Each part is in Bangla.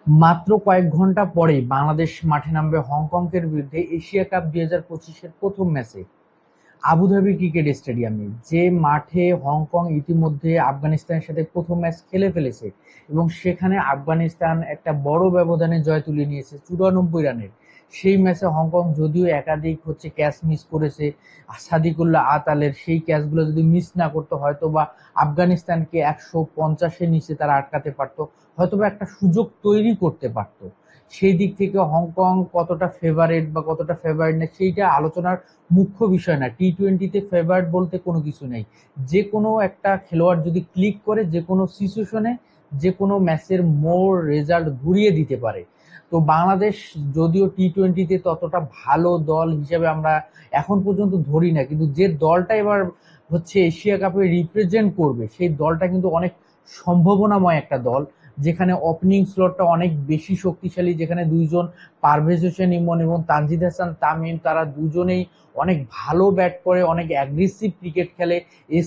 মাত্র কয়েক ঘন্টা পরেই বাংলাদেশ মাঠে নামবে হংকংয়ের বিরুদ্ধে এশিয়া কাপ 2025-এর প্রথম ম্যাচে আবুধাবি ক্রিকেট স্টেডিয়ামে, যে মাঠে হংকং ইতিমধ্যে আফগানিস্তানের সাথে প্রথম ম্যাচ খেলে ফেলেছে এবং সেখানে আফগানিস্তান একটা বড় ব্যবধানে জয় তুলে নিয়েছে 94 রানের। সেই ম্যাচে হংকং যদিও একাধিক ক্যাচ মিস করেছে, সাদিকুল্লাহ আতালের সেই ক্যাচগুলো যদি মিস না করতো হয়তো বা আফগানিস্তানকে 150-এর নিচে তারা আটকাতে পারতো, হয়তো বা একটা সুযোগ তৈরি করতে পারতো। সেই দিক থেকে হংকং কতটা ফেভারিট বা কতটা ফেভারিট না সেইটা আলোচনার মুখ্য বিষয় না। টি-20তে ফেভারিট বলতে কোনো কিছু নেই। যে কোনো একটা খেলোয়াড় যদি ক্লিক করে যে কোনো সিচুয়েশনে যে কোনো ম্যাচের মোর রেজাল্ট ঘুরিয়ে দিতে পারে। তো বাংলাদেশ যদিও টি-20তে ততটা ভালো দল হিসেবে আমরা এখন পর্যন্ত ধরি না, কিন্তু যে দলটা এবার এশিয়া কাপে রিপ্রেজেন্ট করবে সেই দলটা কিন্তু অনেক সম্ভাবনাময় একটা দল, যেখানে ওপেনিং স্লটটা অনেক বেশি শক্তিশালী, যেখানে দুইজন পারভেজ হোসেন ইমন এবং তানজিদ হাসান তামিম তারা দুজনেই অনেক ভালো ব্যাট করে, অনেক অ্যাগ্রেসিভ ক্রিকেট খেলে।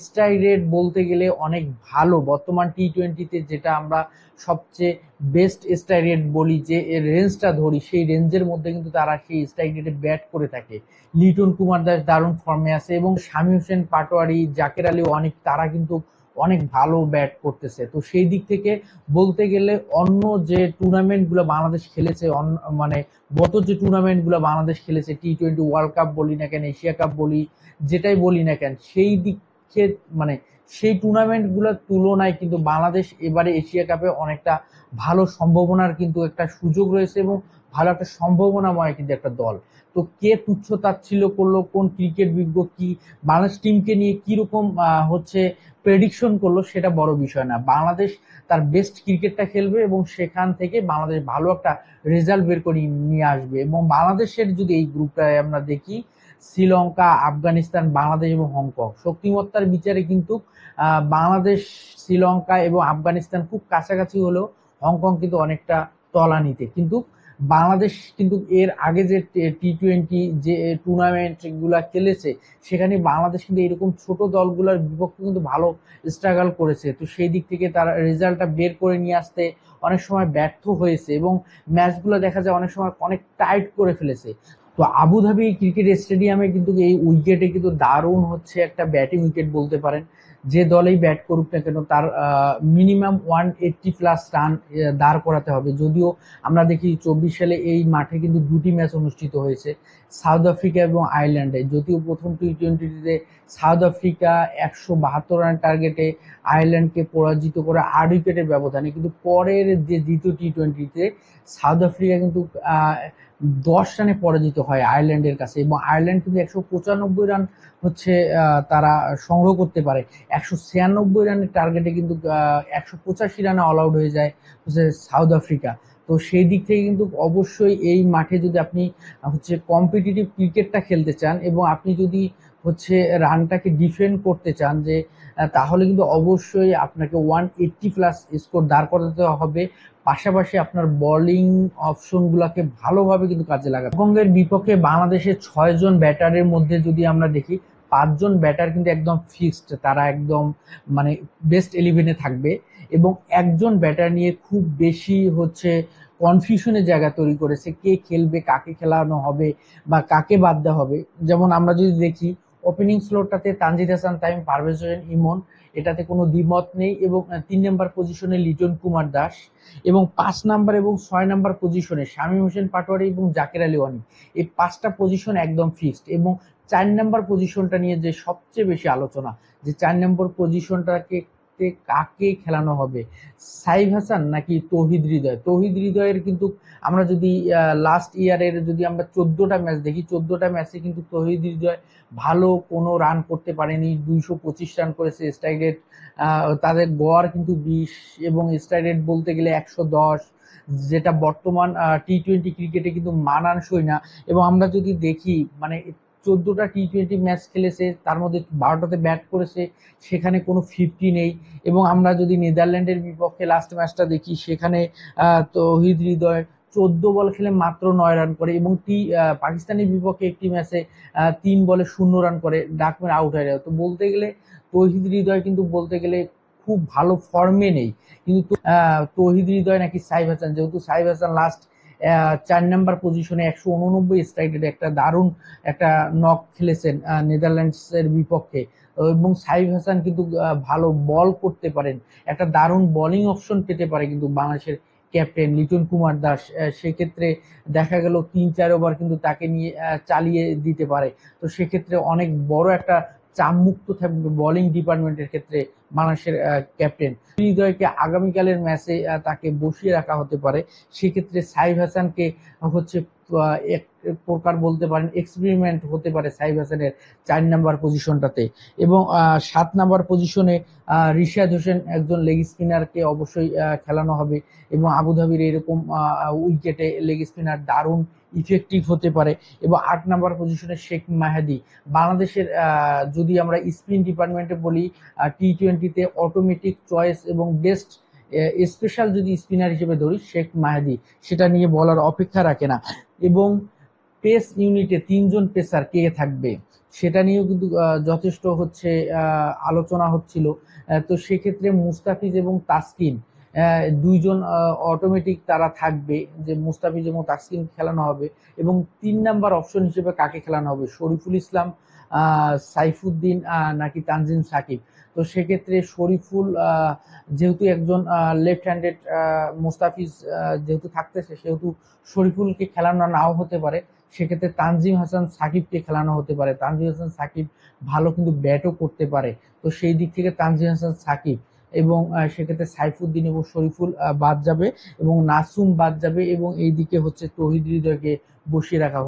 স্ট্রাইক রেট বলতে গেলে অনেক ভালো, বর্তমান টি-20তে যেটা আমরা সবচেয়ে বেস্ট স্ট্রাইক রেট বলি, যে এর রেঞ্জটা ধরি সেই রেঞ্জের মধ্যে কিন্তু তারা সেই স্ট্রাইক রেটে ব্যাট করে থাকে। লিটন কুমার দাস দারুণ ফর্মে আছে এবং শামীম হোসেন পাটোয়ারি, জাকের আলী অনেক, তারা কিন্তু অনেক ভালো ব্যাট করতেছে। তো সেই দিক থেকে বলতে গেলে অন্য যে টুর্নামেন্ট গুলো বাংলাদেশ খেলেছে, মানে গত যে টুর্নামেন্ট গুলো বাংলাদেশ খেলেছে, টি-20 ওয়ার্ল্ড কাপ বলি না কেন, এশিয়া কাপ বলি, যেটাই বলি না কেন, সেই দিকে মানে সেই টুর্নামেন্ট গুলোর তুলনায় কিন্তু বাংলাদেশ এবারে এশিয়া কাপে অনেকটা ভালো সম্ভাবনার কিন্তু একটা সুযোগ রয়েছে এবং ভালো একটা সম্ভাবনাময় কিন্তু একটা দল। তো কে তুচ্ছ তাচ্ছিল্য করলো, কোন ক্রিকেট বিজ্ঞ কি বাংলাদেশ টিমকে নিয়ে কিরকম প্রেডিকশন করলো, সেটা বড় বিষয় না। বাংলাদেশ তার বেস্ট ক্রিকেটটা খেলবে এবং সেখান থেকে বাংলাদেশ ভালো একটা রেজাল্ট বের করে নিয়ে আসবে। এবং বাংলাদেশের যদি এই গ্রুপটায় আমরা দেখি, শ্রীলঙ্কা, আফগানিস্তান, বাংলাদেশ এবং হংকং, শক্তিমত্তার বিচারে কিন্তু বাংলাদেশ, শ্রীলঙ্কা এবং আফগানিস্তান খুব কাছাকাছি হলেও হংকং কিন্তু অনেকটা তলানিতে। কিন্তু বাংলাদেশ কিন্তু এর আগে যে টি-20 যে টুর্নামেন্ট গুলা খেলেছে সেখানে বাংলাদেশ কিন্তু এরকম ছোট দলগুলোর বিপক্ষে কিন্তু ভালো স্ট্রাগল করেছে। তো সেই দিক থেকে তার রেজাল্টটা বের করে নিয়ে আসতে অনেক সময় ব্যর্থ হয়েছে এবং ম্যাচগুলো দেখা যায় অনেক সময় অনেক টাইট করে ফেলেছে। তো আবুধাবি ক্রিকেট স্টেডিয়ামে কিন্তু এই উইকেটে কিন্তু দারুণ একটা ব্যাটিং উইকেট বলতে পারেন। যে দলেই ব্যাট করুক না কেন তার মিনিমাম 180+ রান দাঁড় করাতে হবে। যদিও আমরা দেখি 24 সালে এই মাঠে কিন্তু দুটি ম্যাচ অনুষ্ঠিত হয়েছে, সাউথ আফ্রিকা এবং আয়ারল্যান্ডে। যদিও প্রথম টি-20তে সাউথ আফ্রিকা 172 রান টার্গেটে আয়ারল্যান্ডকে পরাজিত করে 8 উইকেটের ব্যবধানে, কিন্তু পরের যে দ্বিতীয় টি-20তে সাউথ আফ্রিকা কিন্তু 10 রানে পরাজিত হয় আয়ারল্যান্ডের কাছে এবং আয়ারল্যান্ড কিন্তু 195 রান তারা সংগ্রহ করতে পারে। 196 রানের টার্গেটে কিন্তু 185 রানে অল আউট হয়ে যায় সাউথ আফ্রিকা। তো সেই দিক থেকে কিন্তু অবশ্যই এই মাঠে যদি আপনি কম্পিটিটিভ ক্রিকেটটা খেলতে চান এবং আপনি যদি রানটাকে ডিফেন্ড করতে চান, যে তাহলে কিন্তু অবশ্যই আপনাকে 180+ স্কোর দাঁড় করাতে হবে। পাশাপাশি আপনার বোলিং অপশন গুলাকে ভালোভাবে কিন্তু কাজে লাগাতে। বঙ্গের বিপক্ষে বাংলাদেশের 6 জন ব্যাটারের মধ্যে যদি আমরা দেখি, 5 জন ব্যাটার কিন্তু একদম ফিক্সড, তারা একদম মানে বেস্ট 11-এ থাকবে এবং একজন ব্যাটার নিয়ে খুব বেশি কনফিউশনের জায়গা তৈরি করেছে, কে খেলবে, কাকে খেলানো হবে বা কাকে বাদ দেওয়া হবে। যেমন আমরা যদি দেখি ওপেনিং স্লোটটাতে তানজিদ হাসান তামিম, পারভেজ হোসেন ইমন, এটাতে কোনো দ্বিমত নেই। এবং 3 নম্বর পজিশনে লিটন কুমার দাস এবং 5 নম্বর এবং 6 নম্বর পজিশনে শামীম হোসেন পাটোয়ারি এবং জাকের আলী ওয়ানি, এই 5টা পজিশন একদম ফিক্সড। এবং 4 নম্বর পজিশনটা নিয়ে যে সবচেয়ে বেশি আলোচনা, যে 4 নম্বর পজিশনটাকে কাকে খেলানো হবে, সাইফ হাসান নাকি তৌহিদ হৃদয়। তৌহিদ হৃদয়ের কিন্তু আমরা যদি লাস্ট ইয়ারের যদি আমরা 14টা ম্যাচ দেখি, 14টা ম্যাচে কিন্তু তৌহিদ হৃদয় ভালো কোনো রান করতে পারেনি, 225 রান করেছে। স্ট্রাইক রেট তাদের গড় কিন্তু 20 এবং স্ট্রাইক রেট বলতে গেলে 110, যেটা বর্তমান টি-20 ক্রিকেটে কিন্তু মানানসই না। এবং আমরা যদি দেখি মানে 14টা টি-20 ম্যাচ খেলেছে, তার মধ্যে 12টাতে ব্যাট করেছে, সেখানে কোনো 50 নেই। এবং আমরা যদি নেদারল্যান্ডের বিপক্ষে লাস্ট ম্যাচটা দেখি, সেখানে তৌহিদ হৃদয় 14 বল খেলে মাত্র 9 রান করে এবং পাকিস্তানের বিপক্ষে একটি ম্যাচে 3 বলে 0 রান করে ডাক মেরে আউট হয়ে যায়। তো বলতে গেলে তৌহিদ হৃদয় কিন্তু বলতে গেলে খুব ভালো ফর্মে নেই, কিন্তু তৌহিদ হৃদয় নাকি সাইফ হাসান, যেহেতু সাইফ হাসান লাস্ট 4 নম্বর পজিশনে 189 স্ট্রাইক রেটে একটা দারুণ একটা নক খেলেছেন নেদারল্যান্ডসের বিপক্ষে, এবং সাইফ হাসান কিন্তু ভালো বল করতে পারেন, একটা দারুণ বোলিং অপশন পেতে পারে কিন্তু বাংলাদেশের ক্যাপ্টেন লিটন কুমার দাস। সেক্ষেত্রে দেখা গেল 3-4 ওভার কিন্তু তাকে নিয়ে চালিয়ে দিতে পারে। তো সেক্ষেত্রে অনেক বড় একটা চাপ মুক্ত থাকবে বোলিং ডিপার্টমেন্টের ক্ষেত্রে বাংলাদেশের ক্যাপ্টেন। হৃদয়কে আগামীকালের ম্যাচে তাকে বসিয়ে রাখা হতে পারে। সেক্ষেত্রে সাইফ হাসানকে হচ্ছে এক প্রকার বলতে পারেন এক্সপেরিমেন্ট হতে পারে সাইফ হাসানের 4 নম্বর পজিশনটাতে। এবং 7 নম্বর পজিশনে রিশাদ হোসেন একজন লেগ স্পিনারকে অবশ্যই খেলানো হবে, এবং আবুধাবির এরকম উইকেটে লেগ স্পিনার দারুণ ইফেক্টিভ হতে পারে। এবং 8 নম্বর পজিশনে শেখ মাহাদি, বাংলাদেশের যদি আমরা স্পিন ডিপার্টমেন্টে বলি টি-20তে অটোমেটিক চয়েস এবং বেস্ট স্পেশাল যদি স্পিনার হিসেবে ধরি শেখ মাহাদি, সেটা নিয়ে বলার অপেক্ষা রাখে না। এবং পেস ইউনিটে 3জন পেসার কে থাকবে সেটা নিয়েও কিন্তু যথেষ্ট হচ্ছে আলোচনা হচ্ছিল। তো সেক্ষেত্রে মুস্তাফিজ এবং তাসকিন 2জন অটোমেটিক তারা থাকবে, যে মুস্তাফিজ এবং তাসকিন খেলানো হবে। এবং 3 নাম্বার অপশন হিসেবে কাকে খেলানো হবে, শরীফুল ইসলাম, সাইফুদ্দিন নাকি তানজিম সাকিব। তো সেক্ষেত্রে শরীফুল যেহেতু একজন লেফট হ্যান্ডেড, মুস্তাফিজ যেহেতু থাকতেছে সেহেতু শরীফুলকে খেলানো নাও হতে পারে। সেক্ষেত্রে তানজিম হাসান সাকিবকে খেলানো হতে পারে। তানজিম হাসান সাকিব ভালো কিন্তু ব্যাটও করতে পারে। তো সেই দিক থেকে তানজিম হাসান সাকিব, এবং সেক্ষেত্রে সাইফুদ্দিন এবং শরীফুল বাদ যাবে, এবং নাসুম বাদ যাবে, এবং এইদিকে হচ্ছে তৌহিদ হৃদয়কে বসিয়ে রাখা